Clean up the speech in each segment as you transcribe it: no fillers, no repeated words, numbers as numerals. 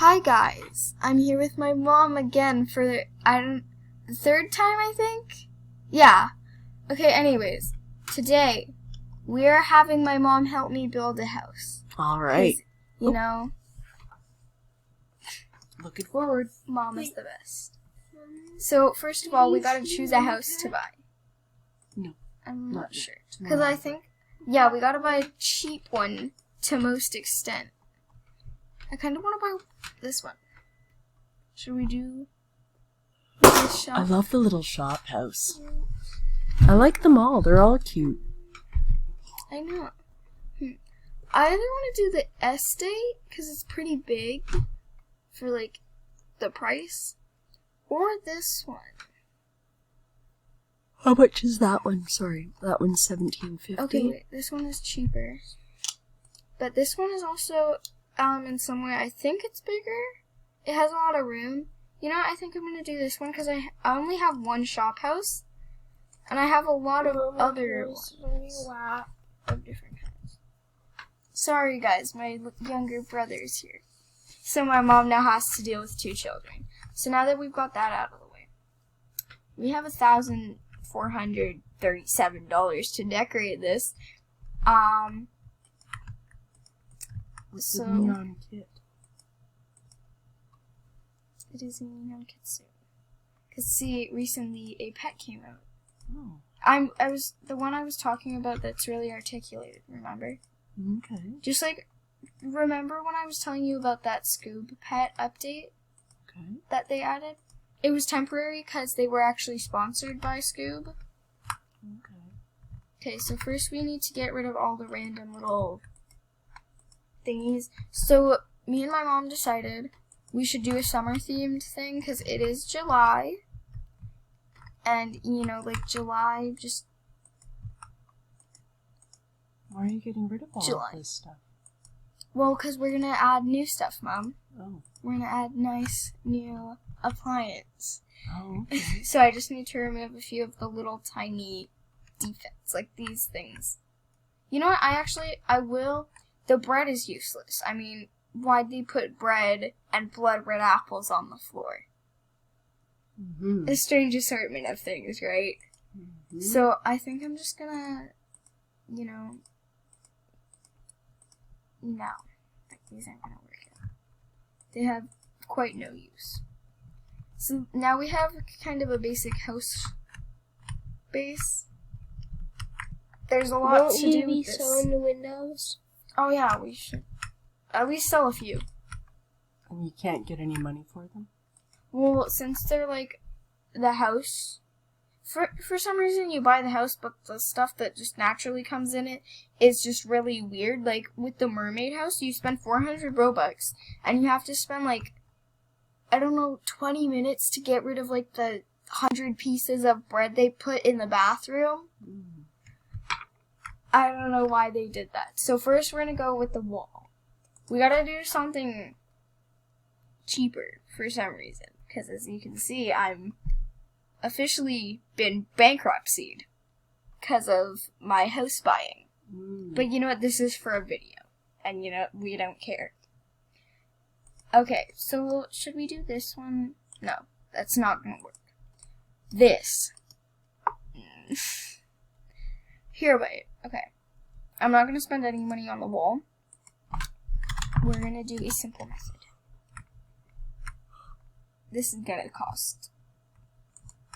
Hi guys, I'm here with my mom again for the third time, I think? Yeah. Okay, anyways, today we are having my mom help me build a house. Alright. You know, looking forward. Mom is the best. So, first of all, we gotta choose a house to buy. No. I'm not sure. No. Because I think, yeah, we gotta buy a cheap one to most extent. I kind of want to buy this one. Should we do this shop? I love the little shop house. I like them all. They're all cute. I know. I either want to do the estate, because it's pretty big for, like, the price, or this one. How much is that one? Sorry, that one's $17.50. Okay, wait, this one is cheaper. But this one is also, in some way, I think it's bigger. It has a lot of room. You know what, I think I'm going to do this one, because I only have one shop house, and I have a lot of other ones of different kinds. Sorry guys, my younger brother's here. So my mom now has to deal with 2 children. So now that we've got that out of the way, we have $1,437 to decorate this. What's the neon kit? It is a neon kit soon. Cause see, recently a pet came out. Oh. I was the one I was talking about that's really articulated. Remember? Okay. Just like, remember when I was telling you about that Scoob pet update? Okay. That they added? It was temporary because they were actually sponsored by Scoob. Okay. Okay, so first we need to get rid of all the random little thingies. So me and my mom decided we should do a summer themed thing because it is July. And, you know, like July, just... Why are you getting rid of all of this stuff? Well, because we're going to add new stuff, Mom. Oh. We're going to add nice new appliance. Oh, okay. So I just need to remove a few of the little tiny defects, like these things. You know what? I will. The bread is useless. I mean, why'd they put bread and blood red apples on the floor? Mm-hmm. A strange assortment of things, right? Mm-hmm. So I think I'm just gonna, you know, no. Like, these aren't gonna work out. They have quite no use. So now we have kind of a basic house base. There's a lot to do with this. Selling the windows? Oh yeah, we should at least sell a few. And you can't get any money for them? Well, since they're like the house, for some reason you buy the house, but the stuff that just naturally comes in it is just really weird. Like with the mermaid house, you spend 400 Robux, and you have to spend like, I don't know, 20 minutes to get rid of like the 100 pieces of bread they put in the bathroom. Mm. I don't know why they did that. So first we're gonna go with the wall. We gotta do something cheaper for some reason. Because as you can see, I'm officially been bankruptcied because of my house buying. Mm. But you know what? This is for a video. And you know, we don't care. Okay, so should we do this one? No, that's not going to work. This. Here, wait. Okay. I'm not going to spend any money on the wall. We're going to do a simple method. This is going to cost.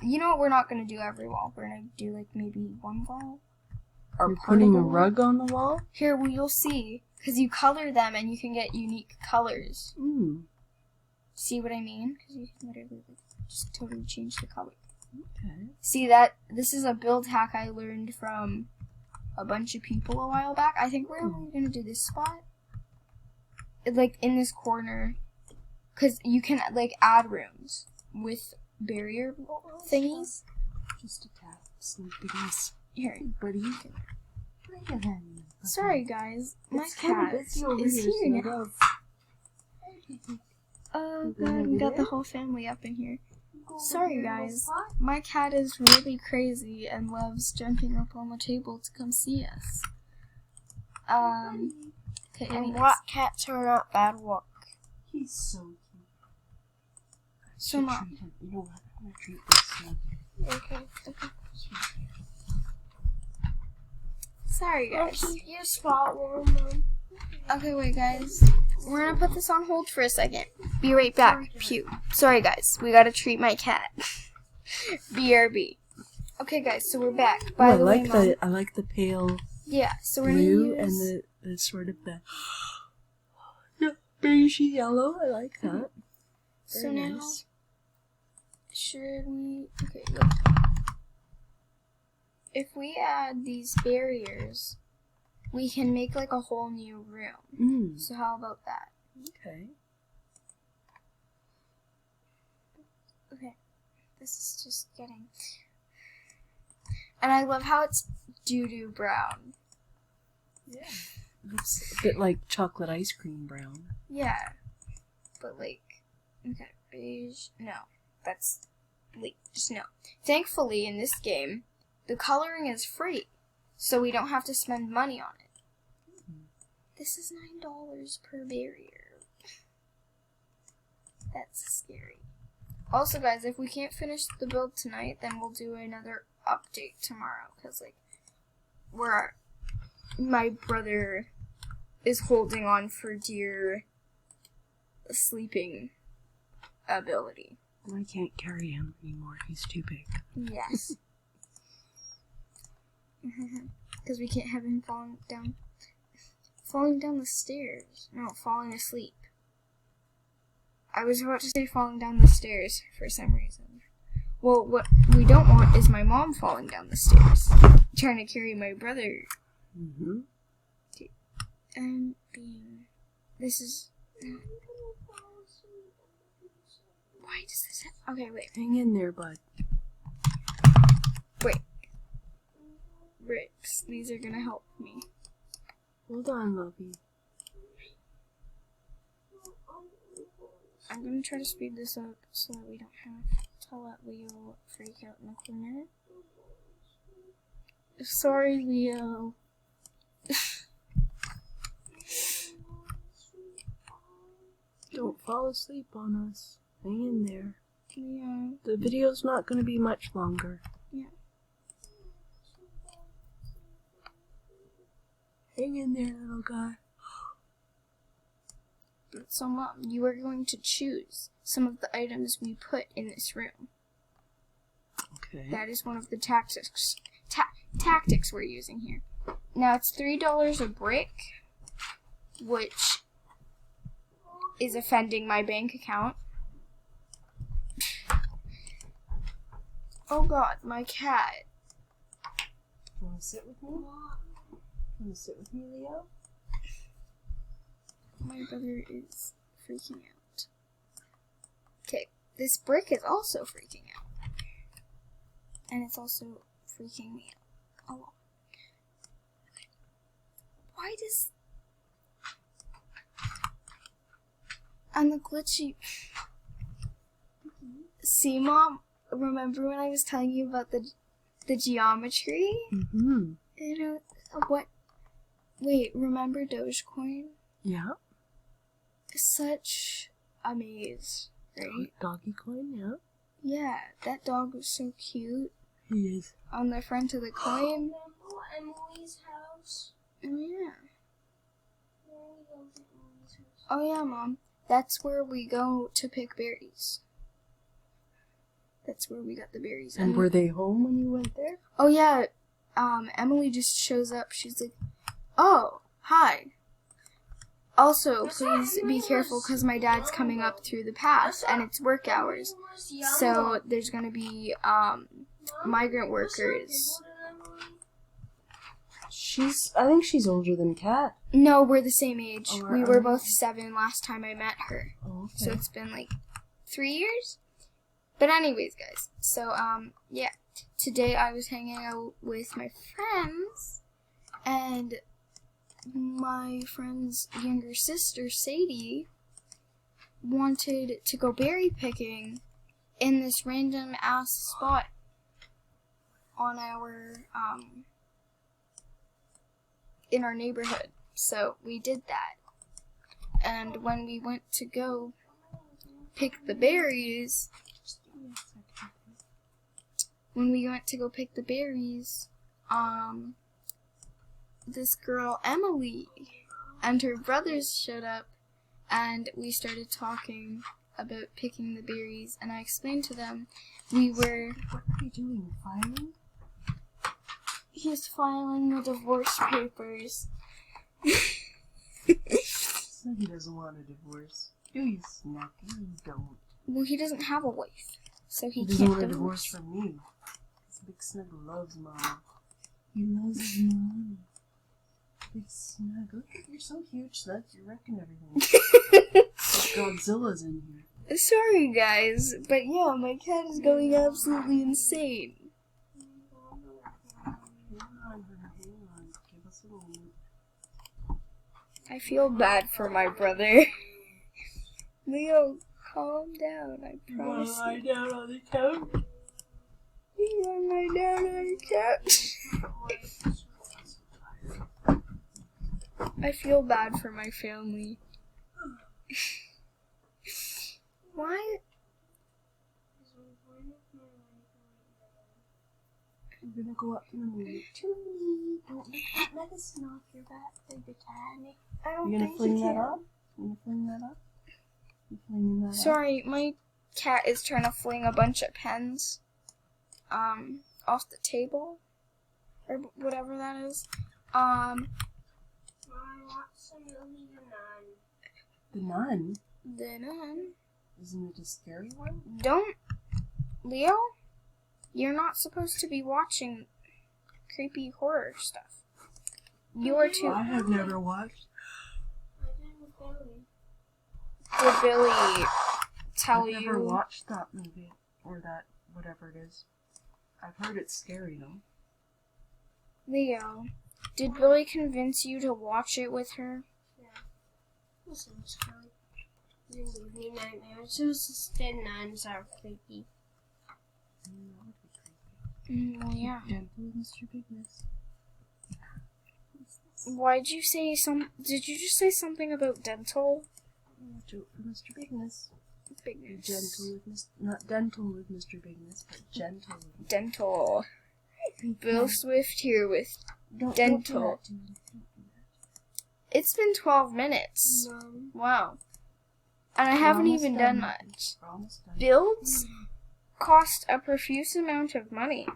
You know what? We're not going to do every wall. We're going to do like maybe one wall. Or You're part of putting a a wall. rug on the wall? Here, well, you'll see. Because you color them and you can get unique colors. Mm. See what I mean? Because you can literally like, just totally change the color. Okay. See that? This is a build hack I learned from a bunch of people a while back. I think we're only going to do this spot. Like, in this corner. Because you can, like, add rooms with barrier thingies. Just a tap. Sleepiness. Here. Buddy. Sorry, guys. My It's kinda cat busy over is here, here so now. Oh, God. We got the whole family up in here. Sorry, guys. My cat is really crazy and loves jumping up on the table to come see us. Okay, And anyways. black cats are not bad luck. He's so cute. So, Mom. Treat him. You know what? I'm gonna treat this son. Okay. Sorry, guys. You spot one, Mom. Okay, wait, guys. We're gonna put this on hold for a second. Be right back. Pew. Sorry, guys. We gotta treat my cat. BRB. Okay, guys. So we're back. By the way, Mom. I like the pale Yeah. So we're gonna blue use. and the sort of the beige yellow. I like that. So Very now, nice. should we? Okay. Look. If we add these barriers, we can make like a whole new room. So how about that? Okay. Okay. This is just getting. And I love how it's doo-doo brown. Yeah. Looks a bit like chocolate ice cream brown. Yeah. But like, okay, beige. No. That's, like, just no. Thankfully, in this game, the coloring is free. So we don't have to spend money on it. This is $9 per barrier. That's scary. Also, guys, if we can't finish the build tonight, then we'll do another update tomorrow. Because, like, my brother is holding on for dear sleeping ability. I can't carry him anymore. He's too big. Yes. Because we can't have him falling down the stairs. No, falling asleep. I was about to say falling down the stairs for some reason. Well, what we don't want is my mom falling down the stairs, trying to carry my brother. Mm-hmm. And this is. Why does this? Okay, wait. Hang in there, bud. Wait. Bricks. These are gonna help me. Hold on, lovey. I'm gonna try to speed this up so that we don't have to let Leo freak out in the corner. Sorry, Leo. Don't fall asleep on us. Hang in there. Yeah. The video's not going to be much longer. Yeah. Hang in there, little guy. So, Mom, you are going to choose some of the items we put in this room. Okay. That is one of the tactics we're using here. Now, it's $3 a brick, which is offending my bank account. Oh God, my cat. You want to sit with me? You want to sit with me, Leo? My brother is freaking out. Okay, this brick is also freaking out. And it's also freaking me out a lot. Why does... And the glitchy... See, Mom? Remember when I was telling you about the geometry? Mm-hmm. You know, what... Wait, remember Dogecoin? Yeah. Such a maze, right? Doggy coin, yeah. Yeah, that dog was so cute. He is. On the front of the coin. Remember Emily's house? Oh, yeah. Where we go to Emily's house? Oh, yeah, Mom. That's where we go to pick berries. That's where we got the berries. And were they home when you went there? Oh, yeah. Emily just shows up. She's like, oh, hi. Also, please be careful because my dad's coming up through the path and it's work hours. So there's going to be migrant workers. I think she's older than Kat. No, we're the same age. Oh, We were both 7 last time I met her. Oh, okay. So it's been like 3 years. But anyways, guys. So, yeah. Today I was hanging out with my friends. And my friend's younger sister, Sadie, wanted to go berry picking in this random ass spot on our, in our neighborhood. So we did that. And when we went to go pick the berries, this girl, Emily, and her brothers showed up, and we started talking about picking the berries, and I explained to them What are you doing? Filing? he's filing the divorce papers. Said he doesn't want a divorce. Do you, Snacky? You don't. Well, he doesn't have a wife, so he doesn't can't want a divorce. divorce from me. This Big Snug loves Mom. He loves his mom. Big Snug. Look, you're so huge, Snug. You're wrecking everything. Godzilla's in here. Sorry, guys, but yeah, my cat is going absolutely insane. Hang on. Give us a moment. I feel bad for my brother. Leo, calm down, I promise. Lie down on the couch. You wanna lie down on the couch? I feel bad for my family. Why? We're gonna go up to the moon. Don't let that medicine off your back, baby tiny. I don't You gonna think fling you that can. up? You gonna fling that up? You flinging that up? Sorry, my cat is trying to fling a bunch of pens, off the table, or whatever that is. Mom, watch some movie The Nun. The nun? Isn't it a scary one? Don't, Leo, you're not supposed to be watching creepy horror stuff. You're too. I have never watched. I did with Billy. Did Billy tell I've you? never watched that movie or that whatever it is. I've heard it's scary though. Leo, did Billy convince you to watch it with her? This was scary. It didn't give me nightmares. It was just the nuns that were creepy. That would be creepy. Well, yeah. Gentle, Mr. Bigness. Why'd you say did you just say something about dental? Joke for Mr. Bigness. Bigness. Gentle with not dental with Mr. Bigness, but gentle with Dental. Bill Swift here with Don't dental. do that to me. Don't do It's been 12 minutes. Mom. Wow. And I that. haven't We're almost even done. done much. We're almost done. Builds cost a profuse amount of money.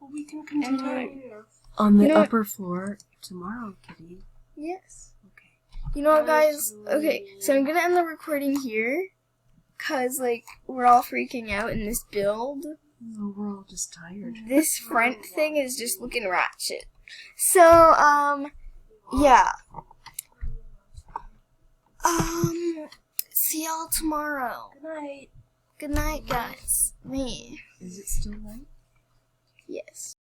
Well, we can And continue on the You know what- upper floor tomorrow, Kitty. Yes. Okay. You know what, guys? Okay, so I'm gonna end the recording here. Cause, like, we're all freaking out in this build. No, we're all just tired. This front thing is just looking ratchet. So, yeah. See y'all tomorrow. Good night. Good night, guys. Me. Is it still night? Yes.